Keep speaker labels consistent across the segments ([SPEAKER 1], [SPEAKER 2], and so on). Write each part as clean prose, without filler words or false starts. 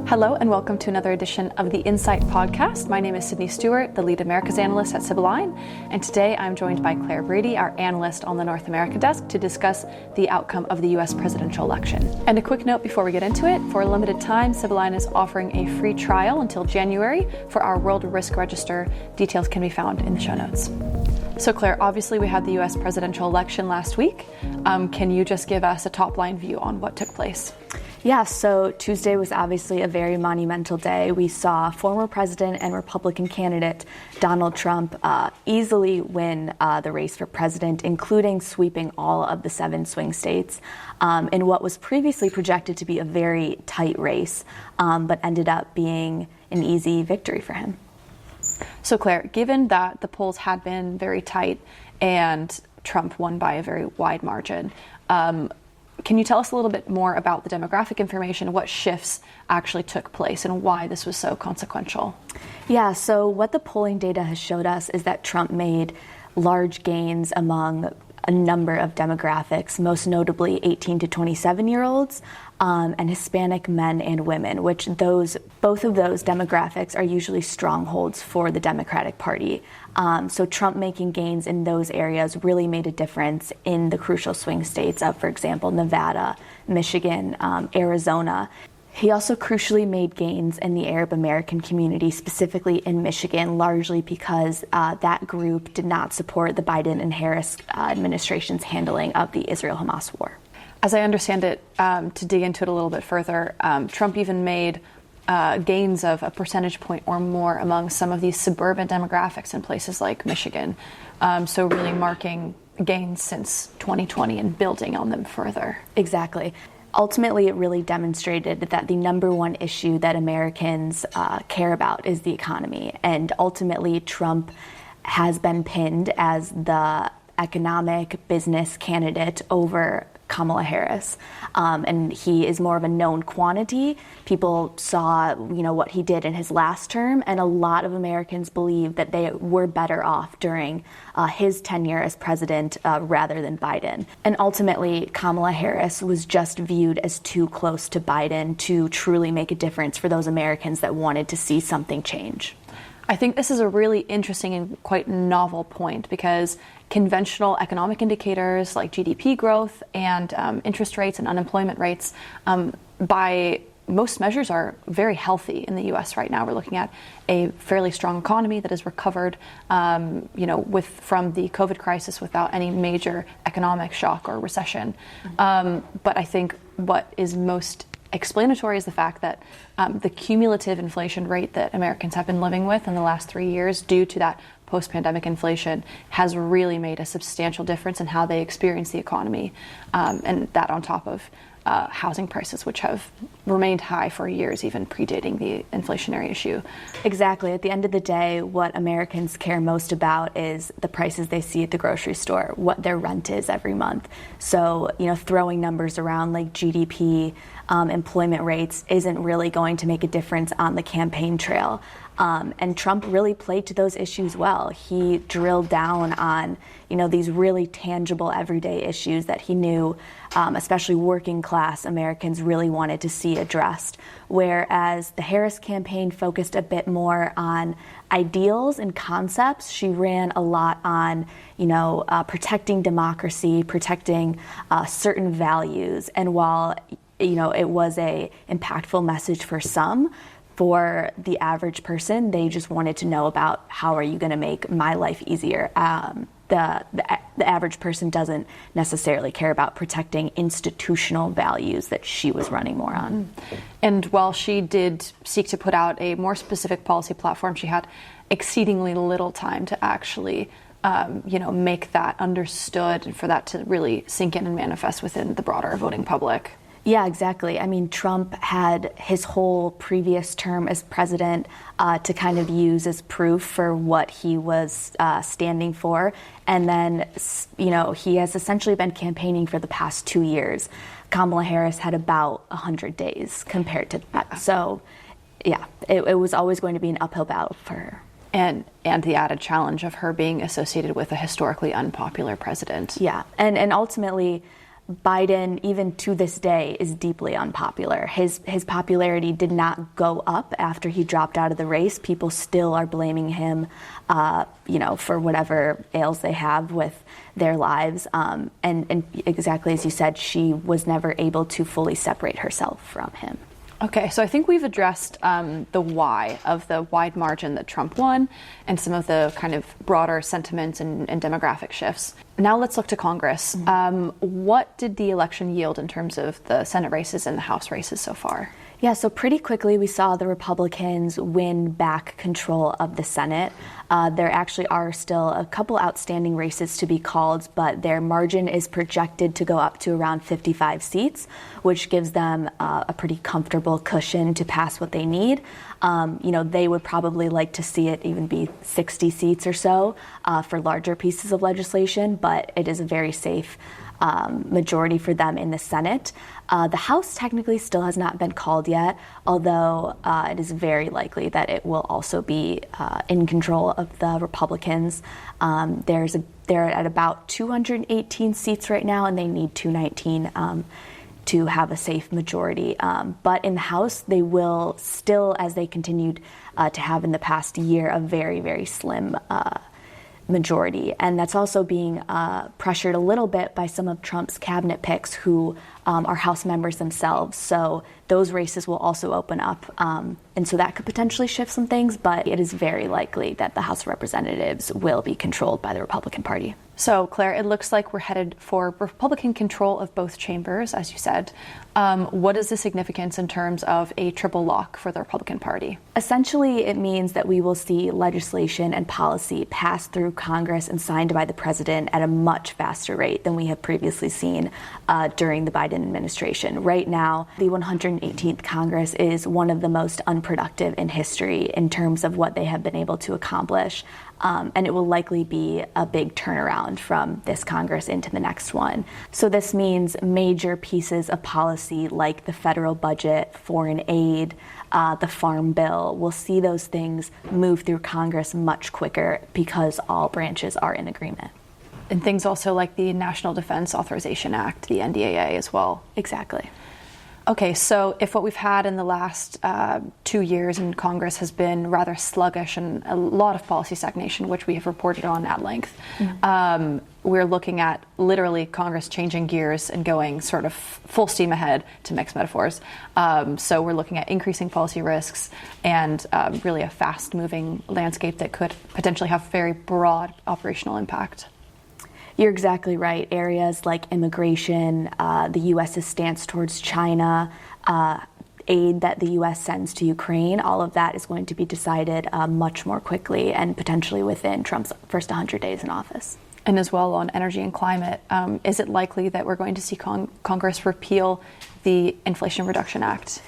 [SPEAKER 1] Hello and welcome to another edition of the Insight Podcast. My name is Stewart, the lead Americas analyst at Sibylline, and today I'm joined by Claire Brady, our analyst on the North America desk, to discuss the outcome of the U.S. presidential election. And a quick note before we get into it, for a limited time, Sibylline is offering a free trial until January for our World Risk Register. Details can be found in the show notes. So Claire, obviously we had the U.S. presidential election last week. Can you just give us a top-line view on what took place?
[SPEAKER 2] Yeah, so Tuesday was obviously a very monumental day. We saw former president and Republican candidate Donald Trump easily win the race for president, including sweeping all of the 7 swing states in what was previously projected to be a very tight race, but ended up being an easy victory for him.
[SPEAKER 1] So Claire, given that the polls had been very tight and Trump won by a very wide margin, can you tell us a little bit more about the demographic information, what shifts actually took place, and why this was so consequential?
[SPEAKER 2] Yeah, so what the polling data has showed us is that Trump made large gains among a number of demographics, most notably 18 to 27-year-olds and Hispanic men and women, which both of those demographics are usually strongholds for the Democratic Party. So Trump making gains in those areas really made a difference in the crucial swing states of, for example, Nevada, Michigan, Arizona. He also crucially made gains in the Arab American community, specifically in Michigan, largely because that group did not support the Biden and Harris administration's handling of the Israel-Hamas war.
[SPEAKER 1] As I understand it, to dig into it a little bit further, Trump even made gains of a percentage point or more among some of these suburban demographics in places like Michigan. So really marking gains since 2020 and building on them further.
[SPEAKER 2] Exactly. Ultimately, it really demonstrated that the number one issue that Americans care about is the economy. And ultimately, Trump has been pinned as the economic business candidate over Kamala Harris. And he is more of a known quantity. People saw, what he did in his last term, and a lot of Americans believe that they were better off during his tenure as president rather than Biden. And ultimately, Kamala Harris was just viewed as too close to Biden to truly make a difference for those Americans that wanted to see something change.
[SPEAKER 1] I think this is a really interesting and quite novel point because conventional economic indicators like GDP growth and interest rates and unemployment rates, by most measures, are very healthy in the U.S. right now. We're looking at a fairly strong economy that has recovered, from the COVID crisis without any major economic shock or recession. But I think what is most explanatory is the fact that the cumulative inflation rate that Americans have been living with in the last 3 years due to that post-pandemic inflation has really made a substantial difference in how they experience the economy, and that on top of housing prices, which have remained high for years, even predating the inflationary issue.
[SPEAKER 2] Exactly. At the end of the day, what Americans care most about is the prices they see at the grocery store, what their rent is every month. So, throwing numbers around like GDP, employment rates isn't really going to make a difference on the campaign trail. And Trump really played to those issues well. He drilled down on, these really tangible everyday issues that he knew, especially working class Americans really wanted to see addressed. Whereas the Harris campaign focused a bit more on ideals and concepts. She ran a lot on, protecting democracy, protecting certain values. And while, it was a impactful message for some, for the average person, they just wanted to know about how are you going to make my life easier. The average person doesn't necessarily care about protecting institutional values that she was running more on.
[SPEAKER 1] And while she did seek to put out a more specific policy platform, she had exceedingly little time to actually make that understood and for that to really sink in and manifest within the broader voting public.
[SPEAKER 2] Yeah, exactly. I mean, Trump had his whole previous term as president to kind of use as proof for what he was standing for. And then, he has essentially been campaigning for the past 2 years. Kamala Harris had about 100 days compared to that. So, yeah, it was always going to be an uphill battle for her.
[SPEAKER 1] And the added challenge of her being associated with a historically unpopular president.
[SPEAKER 2] Yeah, and ultimately, Biden, even to this day, is deeply unpopular. His popularity did not go up after he dropped out of the race. People still are blaming him, for whatever ails they have with their lives. And exactly as you said, she was never able to fully separate herself from him.
[SPEAKER 1] Okay, so I think we've addressed the why of the wide margin that Trump won and some of the kind of broader sentiments and demographic shifts. Now let's look to Congress. What did the election yield in terms of the Senate races and the House races so far?
[SPEAKER 2] Yeah, so pretty quickly we saw the Republicans win back control of the Senate. There actually are still a couple outstanding races to be called, but their margin is projected to go up to around 55 seats, which gives them a pretty comfortable cushion to pass what they need. They would probably like to see it even be 60 seats or so for larger pieces of legislation, but it is a very safe majority for them in the Senate. The House technically still has not been called yet, although it is very likely that it will also be in control of the Republicans. They're at about 218 seats right now, and they need 219 to have a safe majority. But in the House, they will still, as they continued to have in the past year, a very, very slim majority. And that's also being pressured a little bit by some of Trump's cabinet picks who are House members themselves. So those races will also open up. And so that could potentially shift some things, but it is very likely that the House of Representatives will be controlled by the Republican Party.
[SPEAKER 1] So, Claire, it looks like we're headed for Republican control of both chambers, as you said. What is the significance in terms of a triple lock for the Republican Party?
[SPEAKER 2] Essentially, it means that we will see legislation and policy pass through Congress and signed by the president at a much faster rate than we have previously seen during the Biden administration. Right now, the 118th Congress is one of the most unproductive in history in terms of what they have been able to accomplish. And it will likely be a big turnaround from this Congress into the next one. So this means major pieces of policy like the federal budget, foreign aid, the farm bill, we'll see those things move through Congress much quicker because all branches are in agreement.
[SPEAKER 1] And things also like the National Defense Authorization Act, the NDAA as well.
[SPEAKER 2] Exactly.
[SPEAKER 1] Okay, so if what we've had in the last 2 years in Congress has been rather sluggish and a lot of policy stagnation, which we have reported on at length, we're looking at literally Congress changing gears and going sort of full steam ahead, to mix metaphors. So we're looking at increasing policy risks and really a fast-moving landscape that could potentially have very broad operational impact.
[SPEAKER 2] You're exactly right. Areas like immigration, the U.S.'s stance towards China, aid that the U.S. sends to Ukraine, all of that is going to be decided much more quickly and potentially within Trump's first 100 days in office.
[SPEAKER 1] And as well on energy and climate, is it likely that we're going to see Congress repeal the Inflation Reduction Act?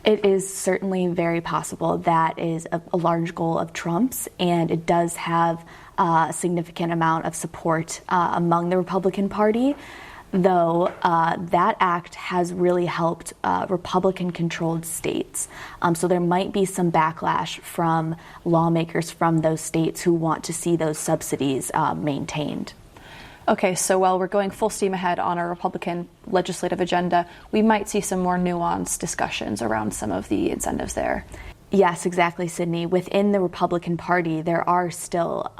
[SPEAKER 2] It is certainly very possible. That is a large goal of Trump's, and it does have a significant amount of support among the Republican Party, though that act has really helped Republican-controlled states. So there might be some backlash from lawmakers from those states who want to see those subsidies maintained.
[SPEAKER 1] Okay, so while we're going full steam ahead on our Republican legislative agenda, we might see some more nuanced discussions around some of the incentives there.
[SPEAKER 2] Yes, exactly, Sydney. Within the Republican Party, there are still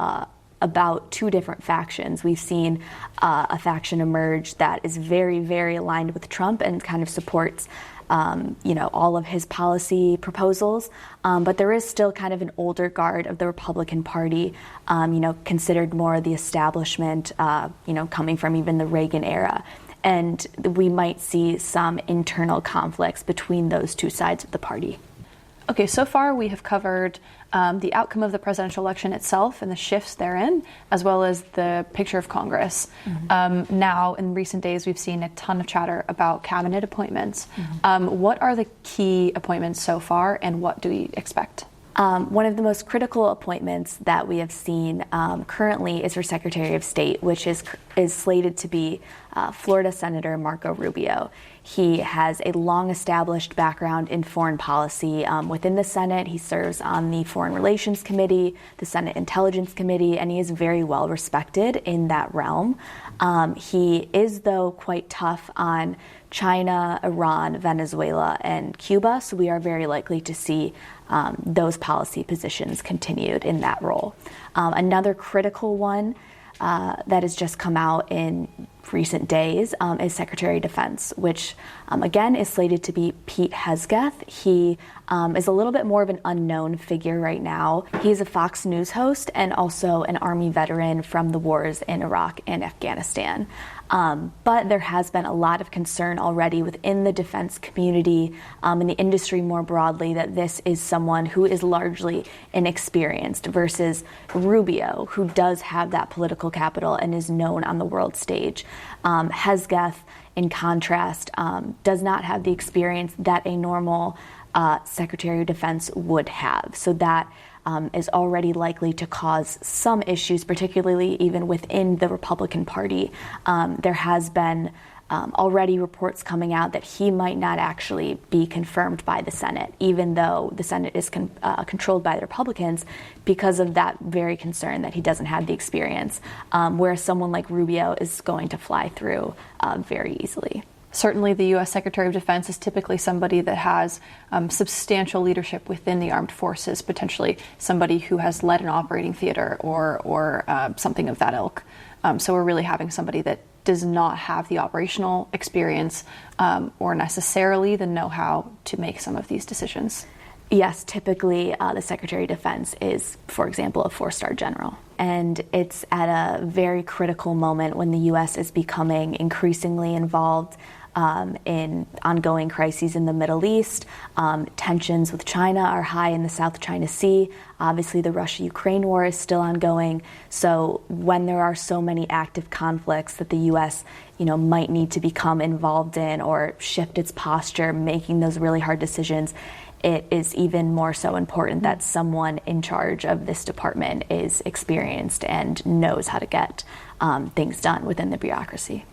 [SPEAKER 2] about two different factions. We've seen a faction emerge that is very, very aligned with Trump and kind of supports all of his policy proposals. But there is still kind of an older guard of the Republican Party, considered more the establishment, coming from even the Reagan era. And we might see some internal conflicts between those two sides of the party.
[SPEAKER 1] Okay, so far we have covered the outcome of the presidential election itself and the shifts therein, as well as the picture of Congress. Now, in recent days, we've seen a ton of chatter about cabinet appointments. What are the key appointments so far, and what do we expect?
[SPEAKER 2] One of the most critical appointments that we have seen currently is for Secretary of State, which is slated to be Florida Senator Marco Rubio. He has a long-established background in foreign policy within the Senate. He serves on the Foreign Relations Committee, the Senate Intelligence Committee, and he is very well respected in that realm. He is, though, quite tough on China, Iran, Venezuela, and Cuba, so we are very likely to see those policy positions continued in that role. Another critical one that has just come out in recent days is Secretary of Defense, which again is slated to be Pete Hegseth. He is a little bit more of an unknown figure right now. He's a Fox News host and also an Army veteran from the wars in Iraq and Afghanistan. But there has been a lot of concern already within the defense community and the industry more broadly that this is someone who is largely inexperienced versus Rubio, who does have that political capital and is known on the world stage. Hegseth, in contrast, does not have the experience that a normal Secretary of Defense would have. So that is already likely to cause some issues, particularly even within the Republican Party. There has been already reports coming out that he might not actually be confirmed by the Senate, even though the Senate is controlled by the Republicans, because of that very concern that he doesn't have the experience, whereas someone like Rubio is going to fly through very easily.
[SPEAKER 1] Certainly, the U.S. Secretary of Defense is typically somebody that has substantial leadership within the armed forces, potentially somebody who has led an operating theater or something of that ilk. So we're really having somebody that does not have the operational experience or necessarily the know-how to make some of these decisions.
[SPEAKER 2] Yes, typically the Secretary of Defense is, for example, a four-star general. And it's at a very critical moment when the U.S. is becoming increasingly involved in ongoing crises in the Middle East. Tensions with China are high in the South China Sea. Obviously, the Russia-Ukraine war is still ongoing. So when there are so many active conflicts that the U.S. might need to become involved in or shift its posture, making those really hard decisions, it is even more so important that someone in charge of this department is experienced and knows how to get things done within the bureaucracy.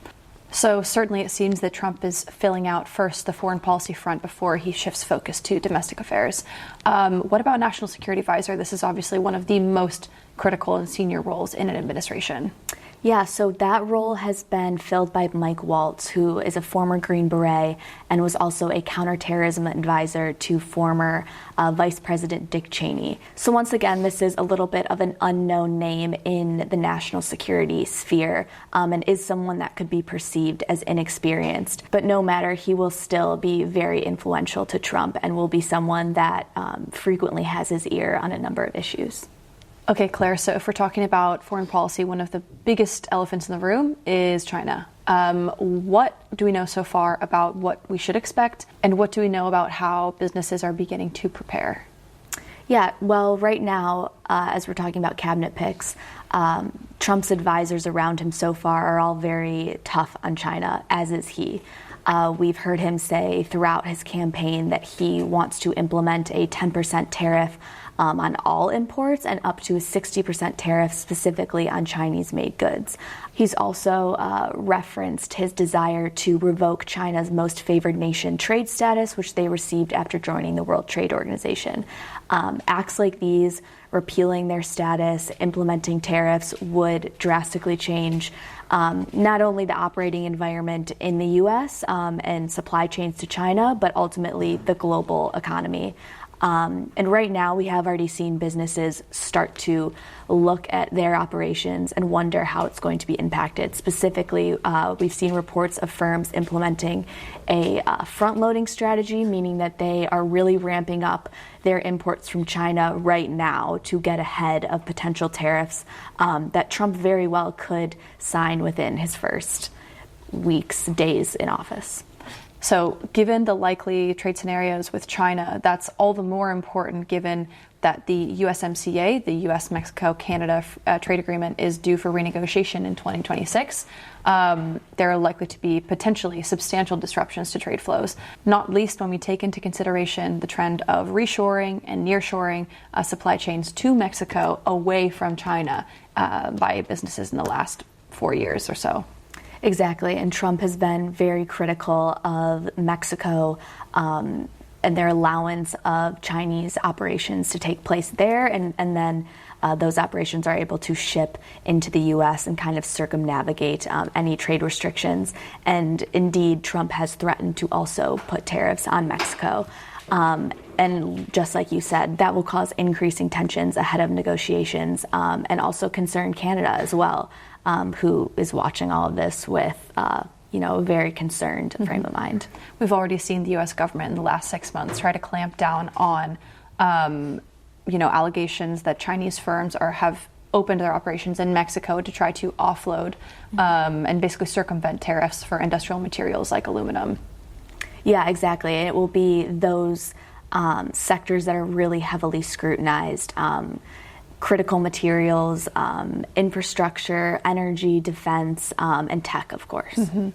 [SPEAKER 1] So certainly it seems that Trump is filling out first the foreign policy front before he shifts focus to domestic affairs. What about National Security Advisor? This is obviously one of the most critical and senior roles in an administration.
[SPEAKER 2] Yeah, so that role has been filled by Mike Waltz, who is a former Green Beret and was also a counterterrorism advisor to former Vice President Dick Cheney. So once again, this is a little bit of an unknown name in the national security sphere and is someone that could be perceived as inexperienced. But no matter, he will still be very influential to Trump and will be someone that frequently has his ear on a number of issues.
[SPEAKER 1] Okay, Claire, so if we're talking about foreign policy, one of the biggest elephants in the room is China. What do we know so far about what we should expect, and what do we know about how businesses are beginning to prepare?
[SPEAKER 2] Yeah, well, right now, as we're talking about cabinet picks, Trump's advisors around him so far are all very tough on China, as is he. We've heard him say throughout his campaign that he wants to implement a 10% tariff on all imports and up to a 60% tariff specifically on Chinese-made goods. He's also referenced his desire to revoke China's most favored nation trade status, which they received after joining the World Trade Organization. Acts like these, repealing their status, implementing tariffs, would drastically change not only the operating environment in the U.S. And supply chains to China, but ultimately the global economy. And right now, we have already seen businesses start to look at their operations and wonder how it's going to be impacted. Specifically, we've seen reports of firms implementing a front-loading strategy, meaning that they are really ramping up their imports from China right now to get ahead of potential tariffs that Trump very well could sign within his first weeks, days in office.
[SPEAKER 1] So given the likely trade scenarios with China, that's all the more important given that the USMCA, the U.S., Mexico, Canada trade agreement, is due for renegotiation in 2026. There are likely to be potentially substantial disruptions to trade flows, not least when we take into consideration the trend of reshoring and nearshoring supply chains to Mexico away from China by businesses in the last 4 years or so.
[SPEAKER 2] Exactly, and Trump has been very critical of Mexico and their allowance of Chinese operations to take place there, and then those operations are able to ship into the U.S. and kind of circumnavigate any trade restrictions. And indeed, Trump has threatened to also put tariffs on Mexico. And just like you said, that will cause increasing tensions ahead of negotiations, and also concern Canada as well, who is watching all of this with a very concerned frame of mind.
[SPEAKER 1] We've already seen the U.S. government in the last 6 months try to clamp down on allegations that Chinese firms have opened their operations in Mexico to try to offload and basically circumvent tariffs for industrial materials like aluminum.
[SPEAKER 2] Yeah, exactly. It will be those sectors that are really heavily scrutinized. Critical materials, infrastructure, energy, defense, and tech, of course.
[SPEAKER 1] Mm-hmm.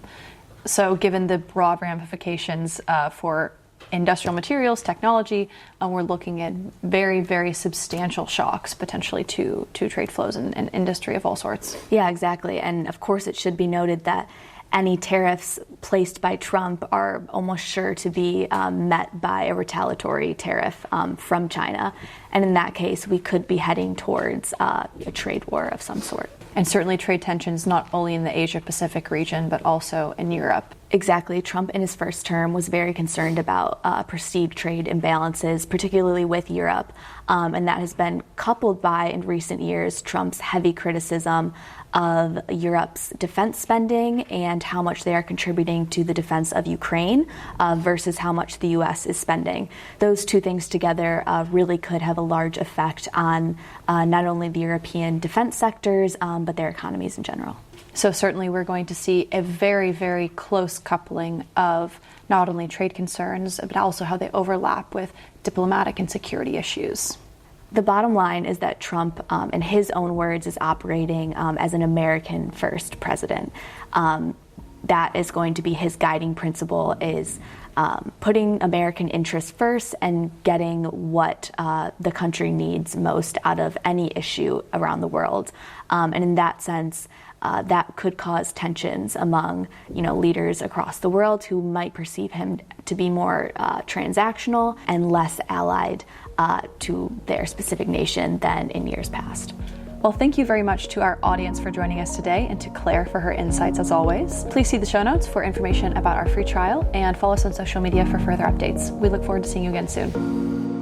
[SPEAKER 1] So given the broad ramifications for industrial materials, technology, we're looking at very, very substantial shocks potentially to trade flows and industry of all sorts.
[SPEAKER 2] Yeah, exactly. And of course, it should be noted that any tariffs placed by Trump are almost sure to be met by a retaliatory tariff from China. And in that case, we could be heading towards a trade war of some sort.
[SPEAKER 1] And certainly trade tensions not only in the Asia-Pacific region, but also in Europe.
[SPEAKER 2] Exactly. Trump in his first term was very concerned about perceived trade imbalances, particularly with Europe. And that has been coupled by, in recent years, Trump's heavy criticism of Europe's defense spending and how much they are contributing to the defense of Ukraine versus how much the U.S. is spending. Those two things together really could have a large effect on not only the European defense sectors, but their economies in general.
[SPEAKER 1] So certainly we're going to see a very, very close coupling of not only trade concerns, but also how they overlap with diplomatic and security issues.
[SPEAKER 2] The bottom line is that Trump, in his own words, is operating as an American-first president. That is going to be his guiding principle, is putting American interests first and getting what the country needs most out of any issue around the world. And in that sense, that could cause tensions among leaders across the world who might perceive him to be more transactional and less allied to their specific nation than in years past.
[SPEAKER 1] Well, thank you very much to our audience for joining us today, and to Claire for her insights as always. Please see the show notes for information about our free trial, and follow us on social media for further updates. We look forward to seeing you again soon.